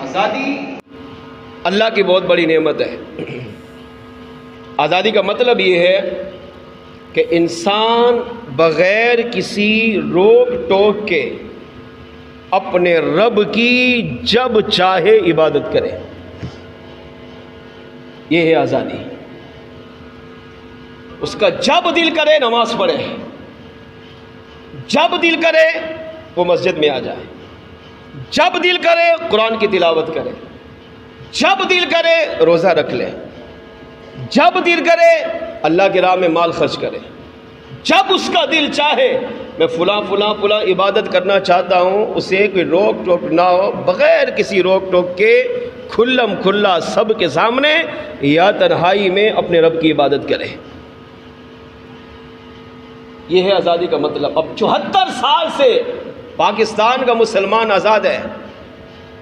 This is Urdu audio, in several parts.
آزادی اللہ کی بہت بڑی نعمت ہے۔ آزادی کا مطلب یہ ہے کہ انسان بغیر کسی روک ٹوک کے اپنے رب کی جب چاہے عبادت کرے، یہ ہے آزادی۔ اس کا جب دل کرے نماز پڑھے، جب دل کرے وہ مسجد میں آ جائے، جب دل کرے قرآن کی تلاوت کرے، جب دل کرے روزہ رکھ لے، جب دل کرے اللہ کی راہ میں مال خرچ کرے، جب اس کا دل چاہے میں فلاں فلاں فلاں عبادت کرنا چاہتا ہوں، اسے کوئی روک ٹوک نہ ہو، بغیر کسی روک ٹوک کے کھلم کھلا سب کے سامنے یا تنہائی میں اپنے رب کی عبادت کرے۔ یہ ہے آزادی کا مطلب۔ اب 74 سال سے پاکستان کا مسلمان آزاد ہے،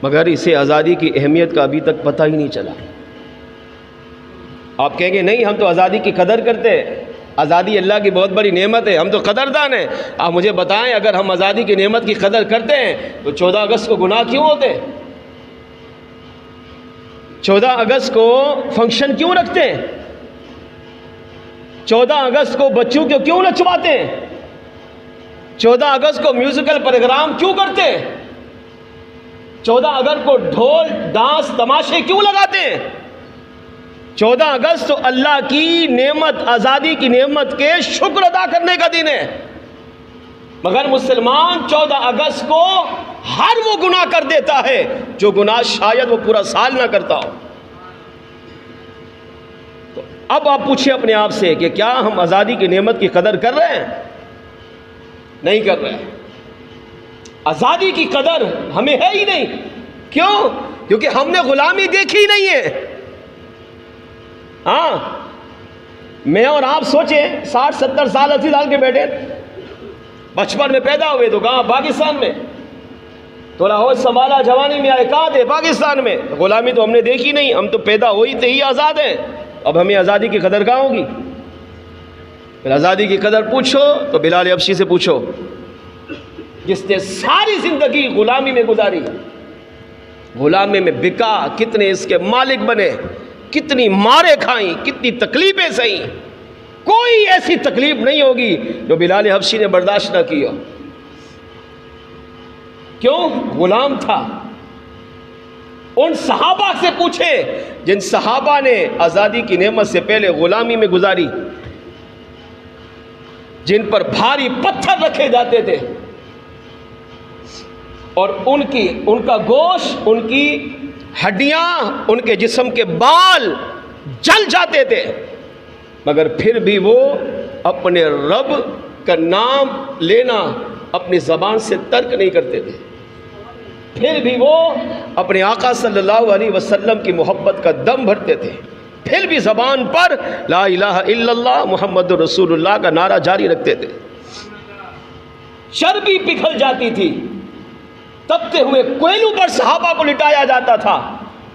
مگر اسے آزادی کی اہمیت کا ابھی تک پتہ ہی نہیں چلا۔ آپ کہیں گے نہیں ہم تو آزادی کی قدر کرتے ہیں، آزادی اللہ کی بہت بڑی نعمت ہے، ہم تو قدردان ہیں۔ آپ مجھے بتائیں اگر ہم آزادی کی نعمت کی قدر کرتے ہیں تو 14 اگست کو گناہ کیوں ہوتے ہیں؟ 14 اگست کو فنکشن کیوں رکھتے ہیں؟ 14 اگست کو بچوں کو کیوں نچواتے ہیں؟ 14 اگست کو میوزیکل پروگرام کیوں کرتے ہیں؟ 14 اگست کو ڈھول ڈانس تماشے کیوں لگاتے ہیں؟ 14 اگست تو اللہ کی نعمت، آزادی کی نعمت کے شکر ادا کرنے کا دن ہے، مگر مسلمان 14 اگست کو ہر وہ گناہ کر دیتا ہے جو گناہ شاید وہ پورا سال نہ کرتا ہو۔ تو اب آپ پوچھیں اپنے آپ سے کہ کیا ہم آزادی کی نعمت کی قدر کر رہے ہیں؟ نہیں کر رہے ہیں۔ آزادی کی قدر ہمیں ہے ہی نہیں۔ کیوں؟ کیونکہ ہم نے غلامی دیکھی نہیں ہے۔ ہاں، میں اور آپ سوچیں 60 70 سال 80 سال کے بیٹے بچپن میں پیدا ہوئے تو کہاں؟ پاکستان میں۔ تھوڑا ہوش سنبھالا جوانی میں آئے کہاں تھے؟ پاکستان میں۔ غلامی تو ہم نے دیکھی نہیں، ہم تو پیدا ہوئی تھے ہی آزاد ہیں۔ اب ہمیں آزادی کی قدر کہاں ہوگی؟ پھر آزادی کی قدر پوچھو تو بلال حبشی سے پوچھو، جس نے ساری زندگی غلامی میں گزاری، غلامی میں بکا، کتنے اس کے مالک بنے، کتنی مارے کھائیں، کتنی تکلیفیں سہیں، کوئی ایسی تکلیف نہیں ہوگی جو بلال حبشی نے برداشت نہ کی ہو۔ کیوں؟ غلام تھا۔ ان صحابہ سے پوچھے جن صحابہ نے آزادی کی نعمت سے پہلے غلامی میں گزاری، جن پر بھاری پتھر رکھے جاتے تھے اور ان کا گوشت، ان کی ہڈیاں، ان کے جسم کے بال جل جاتے تھے، مگر پھر بھی وہ اپنے رب کا نام لینا اپنی زبان سے ترک نہیں کرتے تھے، پھر بھی وہ اپنے آقا صلی اللہ علیہ وسلم کی محبت کا دم بھرتے تھے، پھر بھی زبان پر لا الہ الا اللہ محمد رسول اللہ کا نعرہ جاری رکھتے تھے۔ چربی پگھل جاتی تھی، تپتے ہوئے کوئلوں پر صحابہ کو لٹایا جاتا تھا،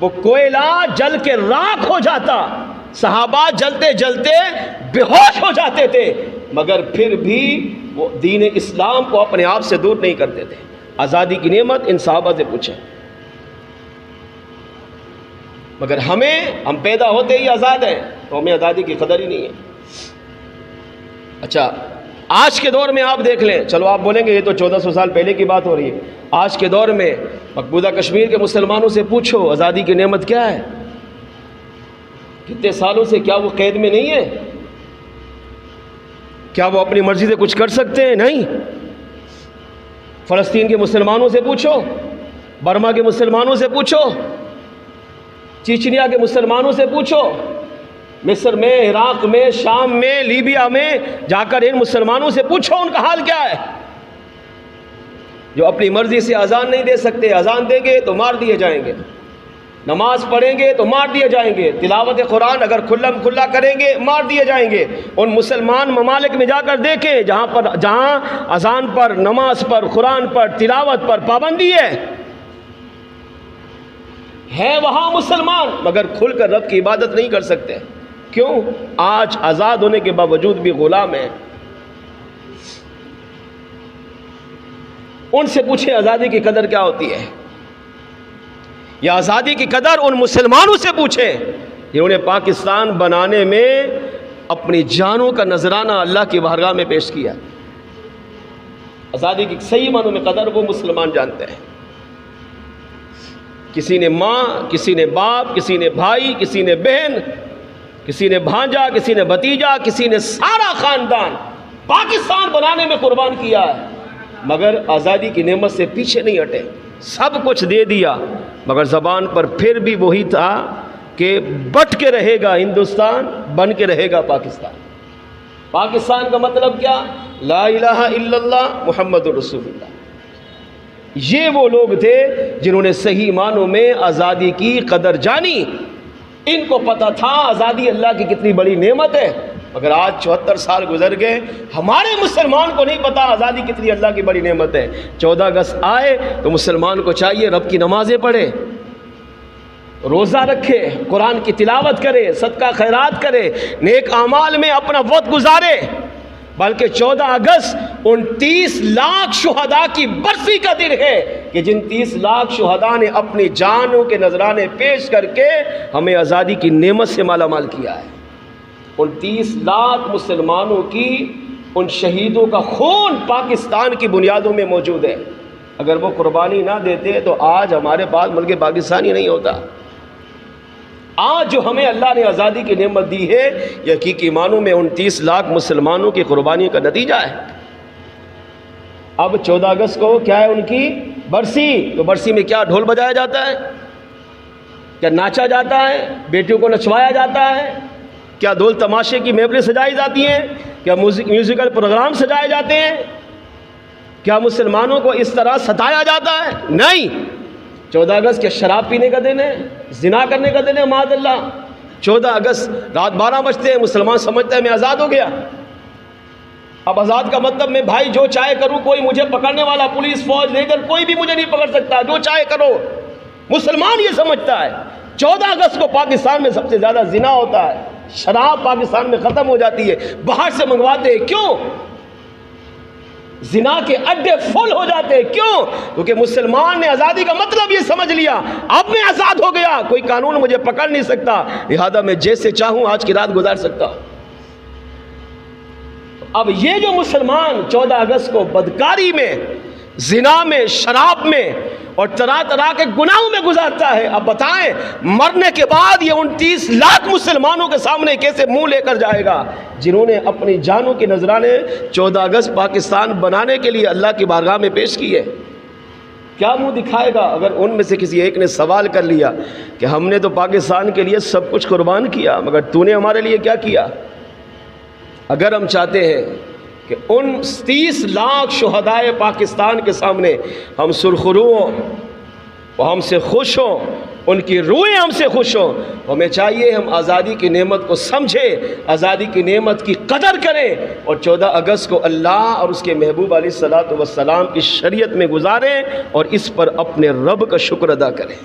وہ کوئلہ جل کے راکھ ہو جاتا، صحابہ جلتے جلتے بے ہوش ہو جاتے تھے، مگر پھر بھی وہ دین اسلام کو اپنے آپ سے دور نہیں کرتے تھے۔ آزادی کی نعمت ان صحابہ سے پوچھیں۔ مگر ہم پیدا ہوتے ہی آزاد ہیں تو ہمیں آزادی کی قدر ہی نہیں ہے۔ اچھا، آج کے دور میں آپ دیکھ لیں، چلو آپ بولیں گے یہ تو 1400 سال پہلے کی بات ہو رہی ہے، آج کے دور میں مقبوضہ کشمیر کے مسلمانوں سے پوچھو آزادی کی نعمت کیا ہے؟ کتنے سالوں سے کیا وہ قید میں نہیں ہے؟ کیا وہ اپنی مرضی سے کچھ کر سکتے ہیں؟ نہیں۔ فلسطین کے مسلمانوں سے پوچھو، برما کے مسلمانوں سے پوچھو، چیچنیا کے مسلمانوں سے پوچھو، مصر میں، عراق میں، شام میں، لیبیا میں جا کر ان مسلمانوں سے پوچھو ان کا حال کیا ہے، جو اپنی مرضی سے اذان نہیں دے سکتے۔ اذان دیں گے تو مار دیے جائیں گے، نماز پڑھیں گے تو مار دیے جائیں گے، تلاوت قرآن اگر کھلم کھلا کریں گے مار دیے جائیں گے۔ ان مسلمان ممالک میں جا کر دیکھیں جہاں اذان پر، نماز پر، قرآن پر، تلاوت پر پابندی ہے وہاں مسلمان، مگر کھل کر رب کی عبادت نہیں کر سکتے۔ کیوں؟ آج آزاد ہونے کے باوجود بھی غلام ہیں۔ ان سے پوچھیں آزادی کی قدر کیا ہوتی ہے۔ یہ آزادی کی قدر ان مسلمانوں سے پوچھیں جنہوں نے پاکستان بنانے میں اپنی جانوں کا نذرانہ اللہ کی بارگاہ میں پیش کیا۔ آزادی کی صحیح معنوں میں قدر وہ مسلمان جانتے ہیں۔ کسی نے ماں، کسی نے باپ، کسی نے بھائی، کسی نے بہن، کسی نے بھانجا، کسی نے بھتیجا، کسی نے سارا خاندان پاکستان بنانے میں قربان کیا ہے، مگر آزادی کی نعمت سے پیچھے نہیں ہٹے، سب کچھ دے دیا، مگر زبان پر پھر بھی وہی تھا کہ بٹ کے رہے گا ہندوستان، بن کے رہے گا پاکستان۔ پاکستان کا مطلب کیا؟ لا الہ الا اللہ محمد رسول اللہ۔ یہ وہ لوگ تھے جنہوں نے صحیح معنوں میں آزادی کی قدر جانی۔ ان کو پتہ تھا آزادی اللہ کی کتنی بڑی نعمت ہے، مگر آج 74 سال گزر گئے، ہمارے مسلمان کو نہیں پتا آزادی کتنی اللہ کی بڑی نعمت ہے۔ 14 اگست آئے تو مسلمان کو چاہیے رب کی نمازیں پڑھے، روزہ رکھے، قرآن کی تلاوت کرے، صدقہ خیرات کرے، نیک اعمال میں اپنا وقت گزارے، بلکہ 14 اگست ان 30 لاکھ شہداء کی برسی کا دن ہے کہ جن 30 لاکھ شہداء نے اپنی جانوں کے نذرانے پیش کر کے ہمیں آزادی کی نعمت سے مالا مال کیا ہے۔ ان 30 لاکھ مسلمانوں کی، ان شہیدوں کا خون پاکستان کی بنیادوں میں موجود ہے۔ اگر وہ قربانی نہ دیتے تو آج ہمارے پاس ملک پاکستان ہی نہیں ہوتا۔ آج جو ہمیں اللہ نے آزادی کی نعمت دی ہے، یہ حقیقی معنوں میں ان 30 لاکھ مسلمانوں کی قربانیوں کا نتیجہ ہے۔ اب 14 اگست کو کیا ہے ان کی برسی، تو برسی میں کیا ڈھول بجایا جاتا ہے، کیا ناچا جاتا ہے، بیٹیوں کو نچوایا جاتا ہے، کیا دھول تماشے کی محفلیں سجائی جاتی ہیں، کیا میوزیکل پروگرام سجائے جاتے ہیں، کیا مسلمانوں کو اس طرح ستایا جاتا ہے؟ نہیں۔ 14 اگست کیا شراب پینے کا دن ہے، زنا کرنے کا دن ہے؟ معاذ اللہ۔ 14 اگست رات 12 بجتے ہیں، مسلمان سمجھتا ہے میں آزاد ہو گیا۔ اب آزاد کا مطلب میں بھائی جو چاہے کروں، کوئی مجھے پکڑنے والا، پولیس فوج لیڈر کوئی بھی مجھے نہیں پکڑ سکتا، جو چاہے کرو۔ مسلمان یہ سمجھتا ہے 14 اگست کو پاکستان میں سب سے زیادہ زنا ہوتا ہے، شراب پاکستان میں ختم ہو جاتی ہے، باہر سے منگواتے ہیں۔ کیوں؟ زنا کے اڈے فل ہو جاتے ہیں۔ کیوں؟ کیونکہ مسلمان نے آزادی کا مطلب یہ سمجھ لیا، اب میں آزاد ہو گیا، کوئی قانون مجھے پکڑ نہیں سکتا، لہذا میں جیسے چاہوں آج کی رات گزار سکتا ہوں۔ اب یہ جو مسلمان 14 اگست کو بدکاری میں، زنا میں، شراب میں اور طرح طرح کے گناہوں میں گزارتا ہے، اب بتائیں مرنے کے بعد یہ ان 30 لاکھ مسلمانوں کے سامنے کیسے منہ لے کر جائے گا جنہوں نے اپنی جانوں کے نذرانے 14 اگست پاکستان بنانے کے لیے اللہ کی بارگاہ میں پیش کیے؟ کیا منہ دکھائے گا؟ اگر ان میں سے کسی ایک نے سوال کر لیا کہ ہم نے تو پاکستان کے لیے سب کچھ قربان کیا، مگر تو نے ہمارے لیے کیا کیا؟ اگر ہم چاہتے ہیں کہ ان 30 لاکھ شہدائے پاکستان کے سامنے ہم سرخرو ہوں، وہ ہم سے خوش ہوں، ان کی روحیں ہم سے خوش ہوں، ہمیں چاہیے ہم آزادی کی نعمت کو سمجھیں، آزادی کی نعمت کی قدر کریں، اور 14 اگست کو اللہ اور اس کے محبوب علیہ الصلوۃ والسلام کی شریعت میں گزاریں اور اس پر اپنے رب کا شکر ادا کریں۔